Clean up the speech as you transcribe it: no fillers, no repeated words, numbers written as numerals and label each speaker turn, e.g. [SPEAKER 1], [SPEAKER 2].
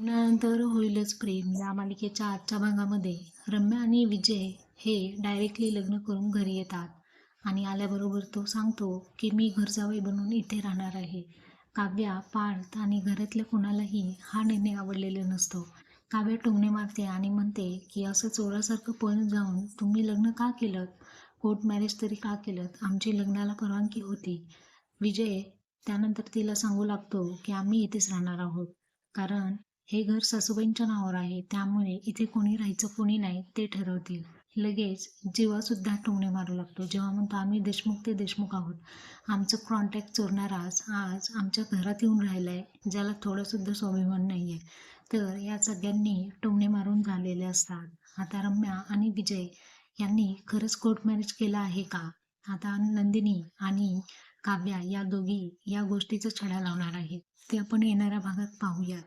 [SPEAKER 1] लग्नानंतर होईलच प्रेम या मालिकेच्या आजच्या भागामध्ये रम्या आणि विजय हे डायरेक्टली लग्न करून घरी येतात आणि आल्याबरोबर तो सांगतो की मी घर जावई बनून इथे राहणार आहे. काव्या, पार्थ आणि घरातल्या कोणालाही हा निर्णय आवडलेला नसतो. काव्या टोमणे मारते आणि म्हणते की असं चोरासारखं पळून जाऊन तुम्ही लग्न का केलं? कोर्ट मॅरेज तरी का केलं? आमची लग्नाला परवानगी होती. विजय त्यानंतर तिला सांगू लागतो की आम्ही इथेच राहणार आहोत, कारण हे घर सासूबाईंच्या नावावर आहे, त्यामुळे इथे कोणी राहायचं कोणी नाही ते ठरवतील. लगेच जीवा सुद्धा टोमणे मारू लागतो जेव्हा म्हणतो आम्ही देशमुख ते देशमुख आहोत. आमचं कॉन्टॅक्ट चोरणारा आज आमच्या घरात येऊन राहिलाय, ज्याला थोडं सुद्धा स्वाभिमान नाहीये. तर या सगळ्यांनी टोमणे मारून झालेले असतात. आता रम्या आणि विजय यांनी खरंच कोर्ट मॅरेज केलं आहे का? आता नंदिनी आणि काव्या या दोघी या गोष्टीचा छडा लावणार आहेत. ते आपण येणाऱ्या भागात पाहूया.